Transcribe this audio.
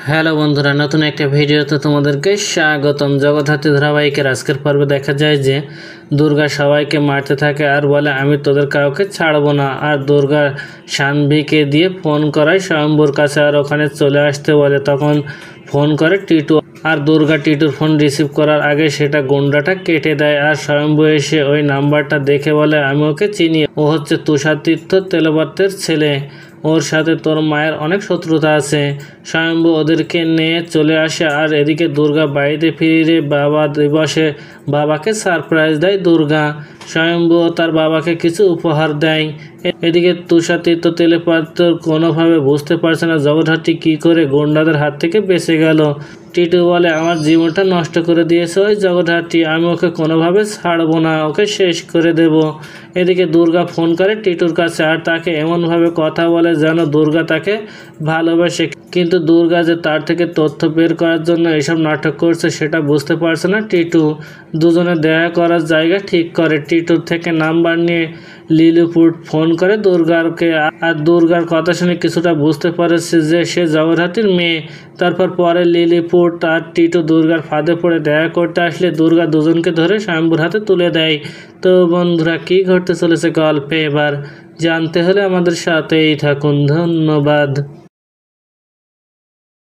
Hello বন্ধুরা, নতুন একটা ভিডিওতে তোমাদেরকে স্বাগতম। জগদ্ধাত্রী ধারাবাহিকের আজকের পর্বে দেখা যায় যে দুর্গা সবাইকে মারতে থাকে আর বলে আমি তোদের কাউকে ছাড়বো না। আর দুর্গা সানভিকে দিয়ে ফোন করায় স্বয়ম্বুর কাছে আর ওখানে চলে আসতে বলে। তখন ফোন করে টিটু আর দুর্গা টিটুর ফোন রিসিভ করার আগে সেটা গুন্ডাটা কেটে দেয়। আর স্বয়ম্ভু এসে ওই নাম্বারটা দেখে বলে আমি ওকে চিনি, ও হচ্ছে তুষারতীর্থ তেলবর্তের ছেলে, ওর সাথে তোর মায়ের অনেক শত্রুতা আছে। স্বয়ম্ভু ওদেরকে নিয়ে চলে আসে আর এদিকে দুর্গা বাড়িতে ফিরে বাবা দিবসে বাবাকে সারপ্রাইজ দেয় দুর্গা। স্বয়ম্ভু তার বাবাকে কিছু উপহার দেয়। এদিকে তুষারতীর্থ তেলপাত্র কোনোভাবে বুঝতে পারছে না জগদ্ধাত্রী কী করে গুন্ডাদের হাত থেকে বেঁচে গেল। টিটু বলে আমার জীবনটা নষ্ট করে দিয়েছে ওই জগদ্ধাত্রী, আমি ওকে কোনোভাবে ছাড়বো না, ওকে শেষ করে দেব। এদিকে দুর্গা ফোন করে টিটুর কাছে আর তাকে এমনভাবে কথা বলে যেন দুর্গা তাকে ভালোবাসে, কিন্তু দুর্গা যে তার থেকে তথ্য বের করার জন্য এসব নাটক করছে সেটা বুঝতে পারছে না টিটু। দুজনে দেখা করার জায়গা ঠিক করে। টিটুর থেকে নাম্বার নিয়ে লিলিপুট ফোন করে দুর্গাকে, আর দুর্গার কথা শুনে কিছুটা বুঝতে পারছে যে সে জগদ্ধাত্রীর মেয়ে। তারপর পরে লিলিপুট আর টিটু দুর্গার ফাঁদে পড়ে দেখা করতে আসলে দুর্গা দুজনকে ধরে স্বয়ম্ভুর হাতে তুলে দেয়। তো বন্ধুরা, কী ঘটতে চলেছে গল্পে এবার জানতে হলে আমাদের সাথেই থাকুন। ধন্যবাদ।